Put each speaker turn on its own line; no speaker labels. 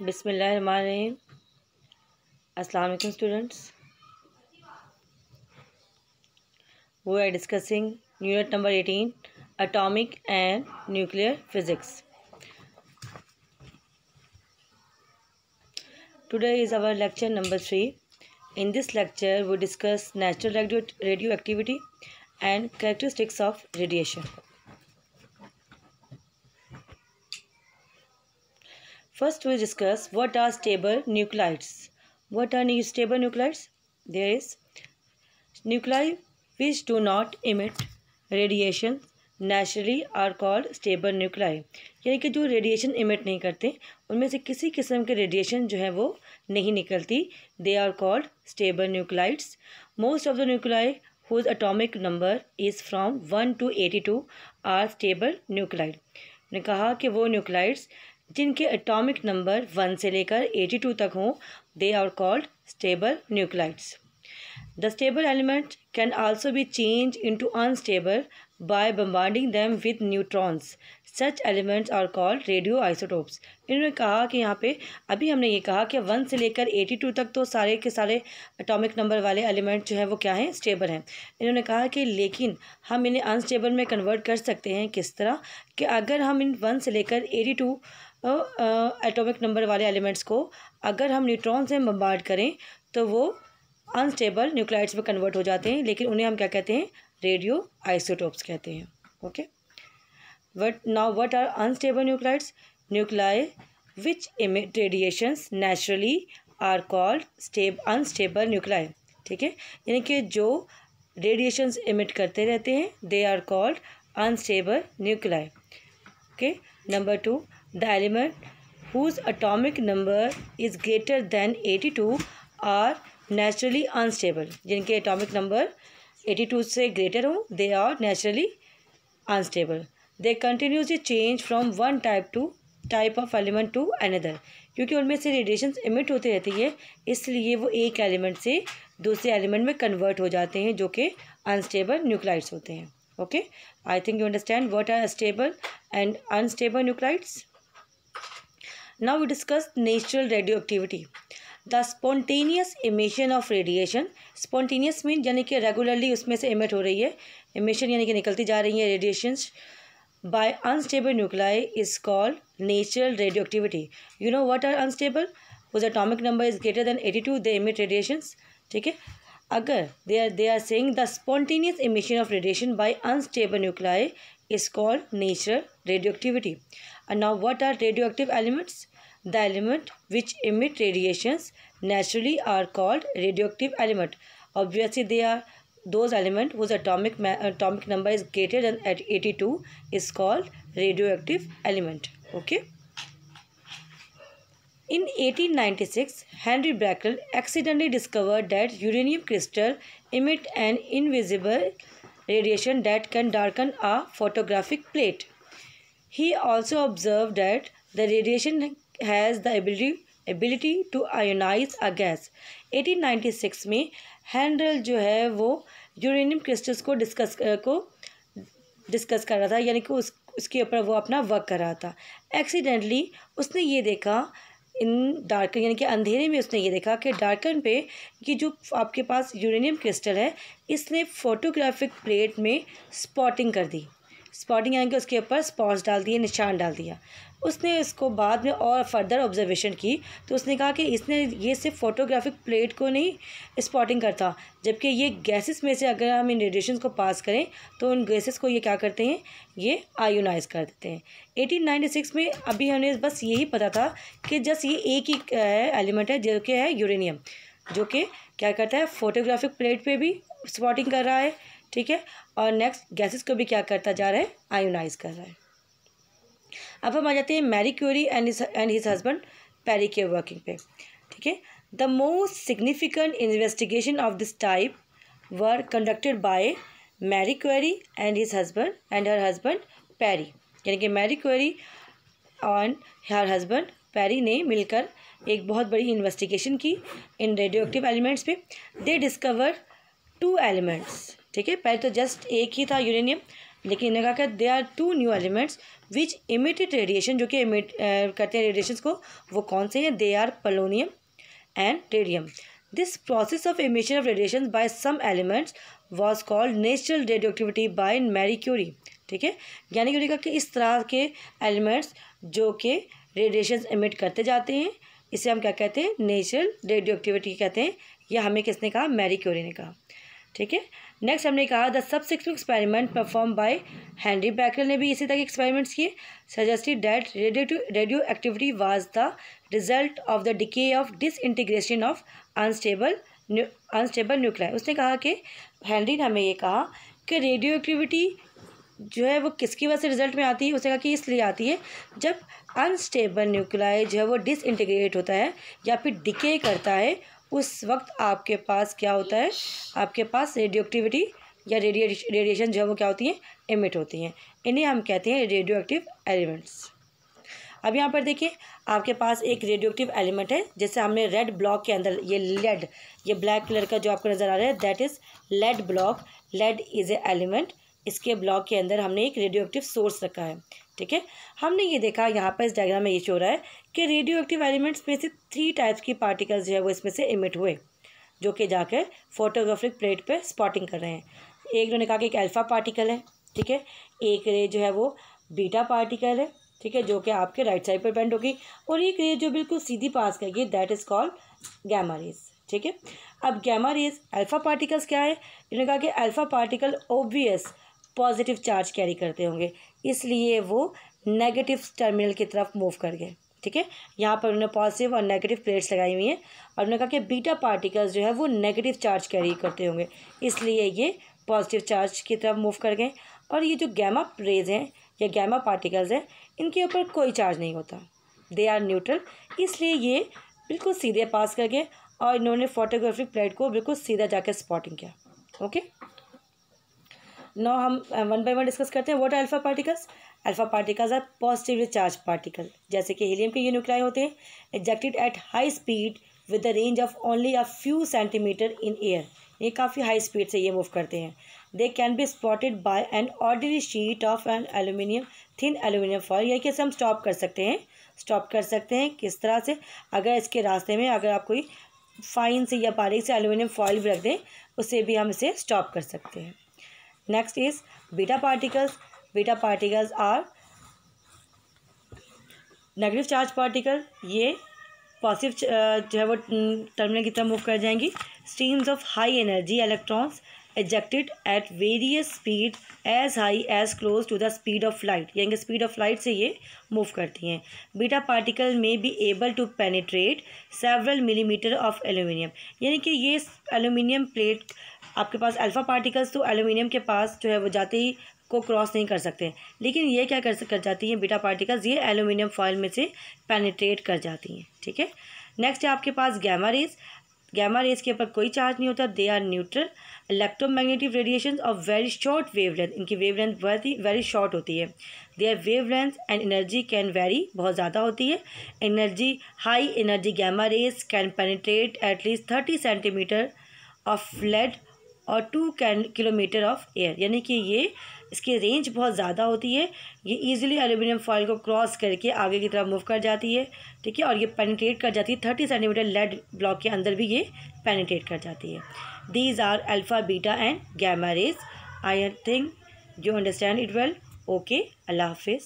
बिस्मिल्लाहिर्रहमानिर्रहीम। अस्सलाम वालेकुम students. We are discussing unit number 18, atomic and nuclear physics. Today is our lecture number 3. In this lecture we discuss natural radioactivity and characteristics of radiation. First we discuss what are stable nuclides. What are stable nuclides? There is nuclei which do not emit radiation naturally are called stable nuclei. यानी कि जो radiation emit नहीं करते उनमें से किसी किस्म के रेडिएशन जो है वो नहीं निकलती. They are called stable nuclides. Most of the nuclei whose atomic number is from 1 to 82 are stable nuclide. ने कहा कि वो न्यूक्लाइड्स जिनके एटॉमिक नंबर 1 से लेकर 82 तक हों, they are called stable nuclides. The stable element can also be changed into unstable by bombarding them with neutrons. Such elements are called radioisotopes. इन्होंने कहा कि यहाँ पे अभी हमने ये कहा कि 1 से लेकर 82 तक तो सारे के सारे एटॉमिक नंबर वाले एलिमेंट जो है वो क्या हैं, स्टेबल हैं. इन्होंने कहा कि लेकिन हम इन्हें अनस्टेबल में कन्वर्ट कर सकते हैं. किस तरह कि अगर हम इन 1 से लेकर 82 एटॉमिक नंबर वाले एलिमेंट्स को अगर हम न्यूट्रॉन से बम्बार्ड करें तो वो अनस्टेबल न्यूक्लाइड्स में कन्वर्ट हो जाते हैं, लेकिन उन्हें हम क्या कहते हैं, रेडियो आइसोटोप्स कहते हैं. Okay. What are unstable nuclides? Nuclei which emit radiations naturally are called unstable nuclei. ठीक है, यानी कि जो रेडिएशंस इमिट करते रहते हैं they are called unstable nuclei. Okay. Number 2, the element whose atomic number is greater than 82 are naturally unstable. जिनके atomic number 82 से ग्रेटर हो they are naturally unstable. They continuously change from one type of element to another. क्योंकि उनमें से radiation emit होती रहती है, इसलिए वो एक एलिमेंट से दूसरे एलिमेंट में कन्वर्ट हो जाते हैं जो कि अनस्टेबल न्यूक्लाइड्स होते हैं. Okay. I think you understand what are stable and unstable nuclides. Now we discuss natural radioactivity. The spontaneous emission of radiation. Spontaneous mean यानी कि रेगुलरली उसमें से एमिट हो रही है, एमिशन यानी कि निकलती जा रही है radiations by unstable nuclei is called natural radioactivity. You know what are unstable? Whose atomic number is greater than 82 they emit radiations. ठीक है. अगर they are saying the spontaneous emission of radiation by unstable nuclei is called natural radioactivity. And now what are radioactive elements? The element which emit radiations naturally are called radioactive element. Obviously, they are those element whose atomic number is greater than 82 is called radioactive element. Okay. In 1896, Henry Becquerel accidentally discovered that uranium crystal emit an invisible radiation that can darken a photographic plate. He also observed that the radiation has the ability to ionize a gas. 1896 में हैंड्रल जो है वो uranium crystals को discuss कर रहा था, यानी कि उसके ऊपर वो अपना वर्क कर रहा था. एक्सीडेंटली उसने ये देखा इन डार्कन यानी कि अंधेरे में उसने ये देखा कि डार्कन पे ये जो आपके पास यूरेनियम क्रिस्टल है इसने फोटोग्राफिक प्लेट में स्पॉटिंग कर दी. स्पॉटिंग यानी कि उसके ऊपर स्पॉट्स डाल दिए, निशान डाल दिया. उसने इसको बाद में और फर्दर ऑब्जर्वेशन की तो उसने कहा कि इसने ये सिर्फ फोटोग्राफिक प्लेट को नहीं स्पॉटिंग करता, जबकि ये गैसेस में से अगर हम इन रेडिएशन को पास करें तो उन गैसेस को ये क्या करते हैं, ये आयोनाइज कर देते हैं. 1896 में अभी हमें बस यही पता था कि जस्ट ये एक ही एलिमेंट है जो कि है यूरेनियम, जो कि क्या करता है, फोटोग्राफिक प्लेट पर भी स्पॉटिंग कर रहा है. ठीक है. और नेक्स्ट गैसेस को भी क्या करता जा रहा है, आयोनाइज कर रहा है. अब हम आ जाते हैं Marie Curie and his husband Pierre के वर्किंग पे. ठीक है. The most significant investigation of this type were conducted by Marie Curie and her husband Pierre. यानी कि मैरी क्यूरी और हर हस्बैंड पेरी ने मिलकर एक बहुत बड़ी इन्वेस्टिगेशन की इन रेडियोएक्टिव एलिमेंट्स पे. दे डिस्कवर 2 एलिमेंट्स. ठीक है. पहले तो जस्ट एक ही था यूरेनियम, लेकिन इन्होंने कहा कि they are 2 new elements which emitted radiation, जो कि इमिट करते हैं रेडिएशंस को, वो कौन से हैं? They are polonium and radium. This process of emission of radiation by some elements was called natural radioactivity by Marie Curie. ठीक है, यानी कि कि इस तरह के एलिमेंट्स जो कि रेडिएशन इमिट करते जाते हैं, इसे हम क्या कहते हैं? नेचुरल रेडियोएक्टिविटी कहते हैं. यह हमें किसने कहा? मैरी क्यूरी ने कहा. ठीक है, नेक्स्ट हमने कहा the subsequent experiment perform by Henry Becquerel ने भी इसी तरह के एक्सपेरिमेंट्स किए. Suggested that radio activity was the result of the decay of disintegration of unstable nuclei. उसने कहा कि हेनरी ने हमें ये कहा कि रेडियो एक्टिविटी जो है वो किसकी वजह से रिजल्ट में आती है? उसने कहा कि इसलिए आती है जब अनस्टेबल न्यूक्लियाई जो है वो डिसइंटीग्रेट होता है या फिर डिके करता है, उस वक्त आपके पास क्या होता है? आपके पास रेडियो एक्टिविटी या रेडिएशन जो है वो क्या होती है? इमिट होती हैं. इन्हें हम कहते हैं रेडियो एक्टिव एलिमेंट्स. अब यहाँ पर देखिए, आपके पास एक रेडियो एक्टिव एलिमेंट है, जैसे हमने रेड ब्लॉक के अंदर ये लेड, ये ब्लैक कलर का जो आपको नज़र आ रहा है, that is lead block. Lead is a element. इसके ब्लॉक के अंदर हमने एक रेडियो एक्टिव सोर्स रखा है. ठीक है, हमने ये देखा यहाँ पर इस डायग्राम में ये शो रहा है कि रेडियो एक्टिव एलिमेंट्स में से 3 टाइप्स की पार्टिकल्स जो है वो इसमें से इमिट हुए, जो कि जाकर फोटोग्राफिक प्लेट पे स्पॉटिंग कर रहे हैं. एक उन्होंने कहा कि एक अल्फ़ा पार्टिकल है. ठीक है, एक रे जो है वो बीटा पार्टिकल है. ठीक है, जो कि आपके राइट साइड पर बेंड होगी, और एक रे जो बिल्कुल सीधी पास करेगी, that is called gamma rays. ठीक है, अब गैमा रेज अल्फ़ा पार्टिकल्स क्या है? इन्होंने कहा कि alpha particle obvious positive charge carry करते होंगे, इसलिए वो नेगेटिव टर्मिनल की तरफ मूव कर गए. ठीक है, यहाँ पर उन्होंने पॉजिटिव और नेगेटिव प्लेट्स लगाई हुई हैं, और उन्होंने कहा कि बीटा पार्टिकल्स जो है वो नेगेटिव चार्ज कैरी करते होंगे, इसलिए ये पॉजिटिव चार्ज की तरफ मूव कर गए. और ये जो गैमा रेज हैं या गैमा पार्टिकल्स हैं, इनके ऊपर कोई चार्ज नहीं होता, दे आर न्यूट्रल, इसलिए ये बिल्कुल सीधे पास कर गए और इन्होंने फोटोग्राफिक प्लेट को बिल्कुल सीधा जाकर स्पॉटिंग किया. ओके, नाउ हम वन बाय वन डिस्कस करते हैं. What are alpha particles? Alpha particles are positively charge particle, जैसे कि हीलियम के ये न्यूक्लियाई होते हैं, ejected at high speed with the range of only a few centimetre in air. ये काफ़ी हाई स्पीड से ये मूव करते हैं. They can be spotted by an ordinary sheet of an aluminium thin aluminium foil. ये कैसे हम stop कर सकते हैं? किस तरह से? अगर इसके रास्ते में अगर आप कोई फाइन से या बारीक से एल्यूमिनियम फॉयल भी रख दें, उससे भी हम इसे स्टॉप कर सकते हैं. Next is beta particles. Beta particles are negative charge particle. ये पॉजिटिव जो है वो टर्मिनल की तरफ मूव कर जाएंगी. Streams of high energy electrons ejected at various speed as high as close to the speed of light, यानी कि स्पीड ऑफ लाइट से ये मूव करती हैं. बीटा पार्टिकल में be able to penetrate several millimetre of aluminium, यानी कि ये एल्यूमिनियम प्लेट, आपके पास अल्फ़ा पार्टिकल्स तो एल्यूमिनियम के पास जो है वो जाते ही को क्रॉस नहीं कर सकते, लेकिन ये क्या कर जाती हैं बीटा पार्टिकल्स, ये एल्यूमिनियम फॉयल में से पेनिट्रेट कर जाती हैं. ठीक है, नेक्स्ट है आपके पास गैमा रेज. गैमा रेज के ऊपर कोई चार्ज नहीं होता, they are neutral. Electromagnetic radiation of very short wavelength, इनकी वेवलेंथ वेरी शॉर्ट होती है. Their wavelength and energy can vary, बहुत ज़्यादा होती है. Energy high energy gamma rays can penetrate at least 30 centimetre of lead और 2 किलोमीटर ऑफ एयर, यानी कि ये इसकी रेंज बहुत ज़्यादा होती है. ये इजीली एल्यूमिनियम फॉयल को क्रॉस करके आगे की तरफ मूव कर जाती है. ठीक है, और ये पेनिट्रेट कर जाती है 30 सेंटीमीटर लेड ब्लॉक के अंदर भी ये पेनिट्रेट कर जाती है. These are alpha, beta and gamma rays. I think you understand it well. Okay, अल्लाह हाफिज़.